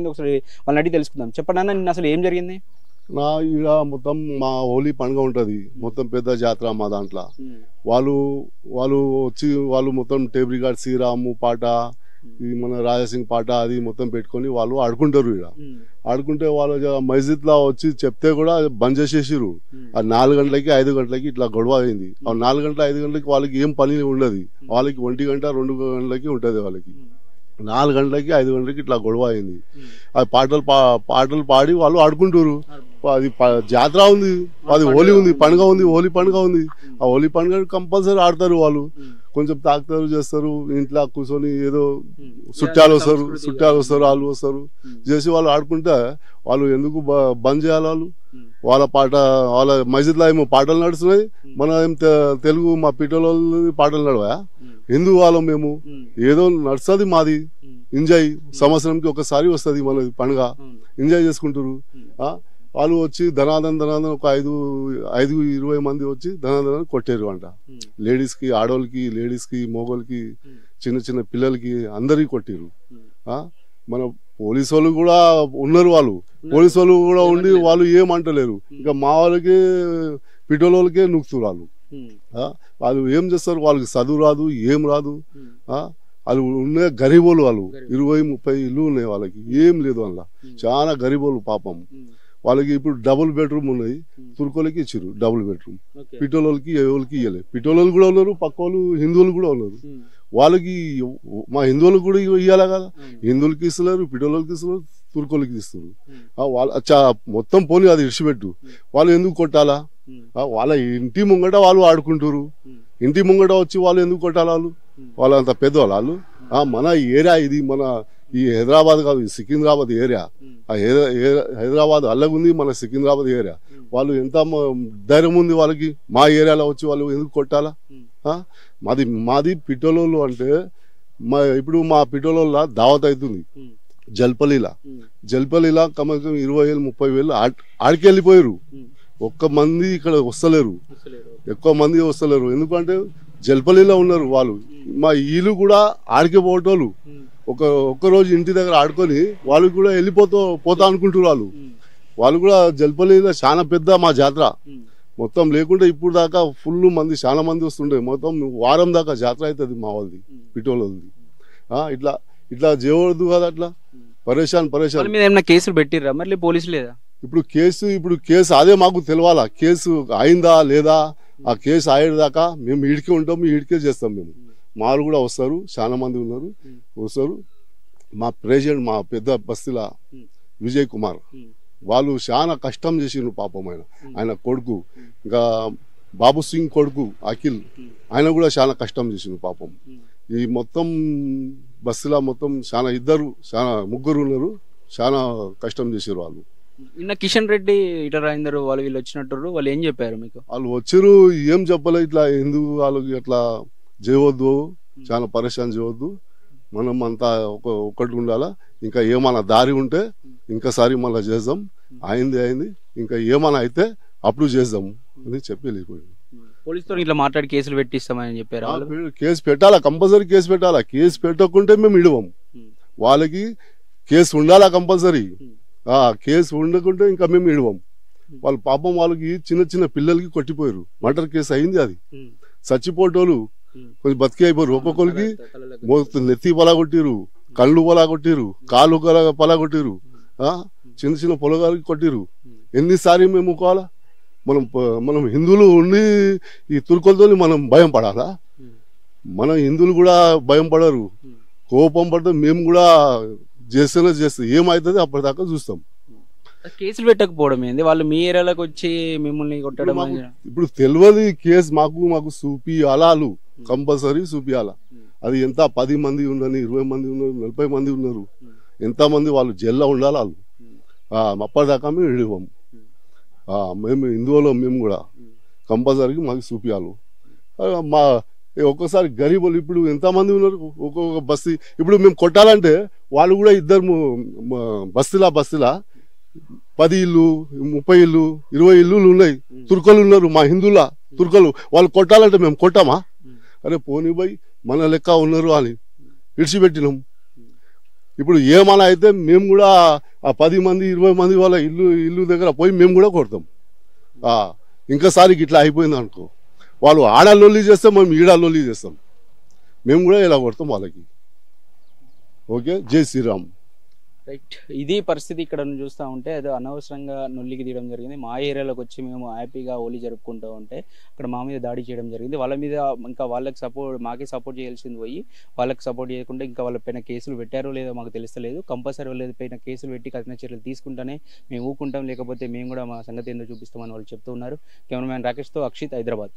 ఒకసారి వాళ్ళని అడిగి తెలుసుకుందాం. చెప్పండి అన్న, నిన్న అసలు ఏం జరిగింది? నా ఈడ మొత్తం మా హోలీ పండుగ ఉంటది, మొత్తం పెద్ద జాతర మా దాంట్లో. వాళ్ళు వాళ్ళు వచ్చి వాళ్ళు మొత్తం టేబుల్ గార్డ్ శ్రీరాము పాట, ఈ మన రాజాసింగ్ పాట అది మొత్తం పెట్టుకొని వాళ్ళు ఆడుకుంటారు. ఈడ ఆడుకుంటే వాళ్ళు మస్జిద్ లా వచ్చి చెప్తే కూడా బంద్ చేసేసిరు. ఆ 4 గంటలకి 5 గంటలకి ఇట్లా గొడవ అయింది. ఆ 4 గంటల 5 గంటలకి వాళ్ళకి ఏం పని ఉండదు, వాళ్ళకి 1 గంట 2 గంటలకి ఉంటది. వాళ్ళకి 4 గంటలకి 5 గంటలకి ఇట్లా గొడవ అయింది. ఆ పాటలు పాడి వాళ్ళు ఆడుకుంటారు. అది జాతర ఉంది, అది హోలీ ఉంది, పండుగ ఉంది, హోలీ పండుగ ఉంది. ఆ హోలీ పండుగ కంపల్సరీ ఆడతారు. వాళ్ళు కొంచెం తాకుతారు, చేస్తారు, ఇంట్లో కూర్చొని ఏదో చుట్టాలు వస్తారు వాళ్ళు వస్తారు చేసి వాళ్ళు ఆడుకుంటే వాళ్ళు ఎందుకు బంద్ చేయాలి? వాళ్ళ పాట వాళ్ళ మస్జిద్లో ఏమో పాటలు నడుస్తున్నాయి, మన ఏం తెలుగు మా పిట్టల పాటలు నడవా? హిందూ వాళ్ళం మేము, ఏదో నడుస్తుంది మాది ఎంజాయ్. సంవత్సరంకి ఒకసారి వస్తుంది మన పండుగ, ఎంజాయ్ చేసుకుంటారు. వాళ్ళు వచ్చి ధనాదన్ ఒక 20 మంది వచ్చి ధనాదన్ కొట్టారు అంట. లేడీస్ కి, ఆడవాళ్ళకి, లేడీస్ కి, మొగోళ్ళకి, చిన్న చిన్న పిల్లలకి అందరికి కొట్టారు. మన పోలీసు వాళ్ళు కూడా ఉన్నారు, వాళ్ళు పోలీసు వాళ్ళు కూడా ఉండి వాళ్ళు ఏమంటలేరు. ఇంకా మా వాళ్ళకి పిటోల వాళ్ళకే నూకుతారు వాళ్ళు. వాళ్ళు ఏం చేస్తారు? వాళ్ళకి చదువు రాదు, ఏం రాదు. వాళ్ళు ఉన్న గరీబోళ్ళు, వాళ్ళు 20-30 ఇల్లు ఉన్నాయి, వాళ్ళకి ఏం లేదు. అందులో చాలా గరీబోళ్ళు పాపం. వాళ్ళకి ఇప్పుడు డబుల్ బెడ్రూమ్ ఉన్నాయి, తుర్కోలకి ఇచ్చారు డబుల్ బెడ్రూమ్. పిటోలకి ఎవరికి ఇవ్వలేదు. పిటోలు కూడా ఉన్నారు, పక్క వాళ్ళు హిందువులు కూడా ఉన్నారు. వాళ్ళకి మా హిందువులకు కూడా ఇవ్వాలి కదా, హిందువులకి ఇస్తున్నారు, పిటోలకి ఇస్తున్నారు, తుర్కోలకి ఇస్తున్నారు. వాళ్ళ మొత్తం పోనీ అది ఇడిచిపెట్టు, వాళ్ళు ఎందుకు కొట్టాలా? వాళ్ళ ఇంటి ముంగట వాళ్ళు ఆడుకుంటారు, ఇంటి ముంగట వచ్చి వాళ్ళు ఎందుకు కొట్టాలి? వాళ్ళు అంత పెద్దవాళ్ళు. మన ఏరియా ఇది, మన ఈ హైదరాబాద్ కాదు, ఈ సికింద్రాబాద్ ఏరియా. హైదరాబాద్ అల్లగుంది, మన సికింద్రాబాద్ ఏరియా. వాళ్ళు ఎంత ధైర్యం ఉంది వాళ్ళకి మా ఏరియాలో వచ్చి వాళ్ళు ఎందుకు కొట్టాలా? మాది పిటోలోళ్ళు అంటే ఇప్పుడు మా పిటోల దావత్ అవుతుంది జల్పల్లిలా కమసం 20,000-30,000 ఆడికి వెళ్ళిపోయారు. ఒక్క మంది ఇక్కడ వస్తలేరు, ఎక్కువ మంది వస్తలేరు. ఎందుకంటే జల్పల్లిలో ఉన్నారు వాళ్ళు. మా ఇల్లు కూడా ఆడికే పోటోళ్ళు ఒక్క రోజు ఇంటి దగ్గర ఆడుకొని వాళ్ళు కూడా పోతా అనుకుంటారు. వాళ్ళు కూడా జల్పల్లిలో చాలా పెద్ద మా జాతర మొత్తం. లేకుంటే ఇప్పుడు దాకా ఫుల్ మంది, చాలా మంది వస్తుండే. మొత్తం వారం దాకా జాతర అవుతుంది మా వాళ్ళది, పిటోలది. ఇట్లా చేయవద్దు కదా, అట్లా పరేషాన్. కేసులు పెట్టిర్రా మరి పోలీసులు? లేదా ఇప్పుడు కేసు అదే మాకు తెలవాలా, కేసు అయిందా లేదా. ఆ కేసు అయ్యేదాకా మేము ఈడికే ఉంటాం, ఈడికే చేస్తాం మేము. మాలు కూడా వస్తారు, చాలా మంది ఉన్నారు, వస్తారు. మా ప్రెసిడెంట్, మా పెద్ద బస్తీల విజయ్ కుమార్, వాళ్ళు చాలా కష్టం చేసిండ్రు పాపం. ఆయన కొడుకు, ఇంకా బాబు సింగ్ కొడుకు అఖిల్, ఆయన కూడా చాలా కష్టం చేసిండ్రు పాపం. ఈ మొత్తం బస్తీల మొత్తం చాలా ముగ్గురు ఉన్నారు, చాలా కష్టం చేసారు వాళ్ళు. నిన్న కిషన్ రెడ్డి, ఇటరా రాజేందర్ వీళ్ళు వచ్చినట్టు, వాళ్ళు ఏం చెప్పారు మీకు? వాళ్ళు వచ్చారు, ఏం చెప్పలే. ఇట్లా ఎందుకు వాళ్ళకి అట్లా చేయవద్దు, చాలా పరేషాన్ చేయవద్దు, మనం అంతా ఒకటి ఉండాలా. ఇంకా ఏమైనా దారి ఉంటే ఇంకసారి మళ్ళీ చేద్దాం, అయింది, ఇంకా ఏమైనా అయితే అప్పుడు చేద్దాం అని చెప్పి వెళ్ళిపోయింది. పోలీసుతో ఇట్లా మాట్లాడి కేసులు పెట్టిస్తామని చెప్పారు. కేసు పెట్టాలా, కంపల్సరీ కేసు పెట్టాలా. కేసు పెట్టకుంటే మేము ఇడవం. వాళ్ళకి కేసు ఉండాలా కంపల్సరీ. కేసు ఉండకుంటే ఇంకా మేము ఇడవం. వాళ్ళు పాపం వాళ్ళకి చిన్న పిల్లలకి కొట్టిపోయారు. మర్డర్ కేసు అయింది, అది చచ్చిపోటోళ్ళు కొంచెం బతికి అయిపోయారు. ఒక్కొక్కరికి నెత్తి పలాగొట్టిరు, కళ్ళు పలాగొట్టిరు, కాళ్ళు పలాగొట్టిరు, చిన్న పొలగాలకి కొట్టిరు. ఎన్నిసార్లు మేము ఒప్పుకోవాలా? మనం హిందువులు ఉండి ఈ తుర్కోలతో మనం భయం పడాలా? మన హిందువులు కూడా భయం పడరు, కోపం పడతాం. మేము కూడా చేస్తాం, ఏమవుతుంది అప్పటిదాకా చూస్తాం. కేసులు పెట్టకపోవడం ఏంది? వాళ్ళు మీ ఏరియాలోకి వచ్చి మిమ్మల్ని కొట్టడం ఇప్పుడు తెలియదు. కేసు మాకు చూపియాలా, కంపల్సరీ చూపియాలా. అది ఎంత 10 మంది ఉండని, 20 మంది ఉన్నారు, 40 మంది ఉన్నారు, ఎంతమంది వాళ్ళు జైల్లో ఉండాలి వాళ్ళు. అప్పటిదాకా మేము ఇవ్వం. మేము హిందువులో మేము కూడా కంపల్సరీ మాకు చూపియాలి. మా ఒక్కోసారి గరీబులు ఇప్పుడు ఎంతమంది ఉన్నారు, ఒక్కొక్క బస్తీ. ఇప్పుడు మేము కొట్టాలంటే వాళ్ళు కూడా ఇద్దరు బస్తీలా 10 ఇల్లు, 30 ఇల్లు, 20 ఇల్లులు ఉన్నాయి, తుర్కలు ఉన్నారు, మా హిందువుల తుర్కలు. వాళ్ళు కొట్టాలంటే మేము కొట్టామా? అరే పోనీ పోయి మన లెక్క ఉన్నారు అని విడిచిపెట్టినాం. ఇప్పుడు ఏమన్నా అయితే మేము కూడా ఆ 10 మంది 20 మంది వాళ్ళ ఇల్లు దగ్గర పోయి మేము కూడా కొడతాం. ఇంకోసారి ఇట్లా అయిపోయింది అనుకో, వాళ్ళు ఆడ లొల్లి చేస్తే మేము ఈడ లొల్లి చేస్తాం, మేము కూడా ఇలా కొడతాం వాళ్ళకి. ఓకే, జై శ్రీరామ్. రైట్, ఇది పరిస్థితి. ఇక్కడ చూస్తూ ఉంటే అది అనవసరంగా నొల్లికి తీయడం జరిగింది. మా ఏరియాలోకి వచ్చి మేము హ్యాపీగా హోలీ జరుపుకుంటూ ఉంటే అక్కడ మా మీద దాడి చేయడం జరిగింది. వాళ్ళ మీద ఇంకా వాళ్ళకి మాకే సపోర్ట్ చేయాల్సింది పోయి వాళ్ళకి సపోర్ట్ చేయకుండా ఇంకా వాళ్ళ పైన కేసులు పెట్టారో లేదో మాకు తెలుస్తలేదు. కంపల్సరీ వాళ్ళ పైన కేసులు పెట్టి కఠిన చర్యలు తీసుకుంటానే మేము ఊకుంటాం, లేకపోతే మేము కూడా మా సంగతి ఏందో చూపిస్తామని వాళ్ళు చెప్తూ ఉన్నారు. కెమెరామ్యాన్ రాకేష్తో అక్షిత్, హైదరాబాద్.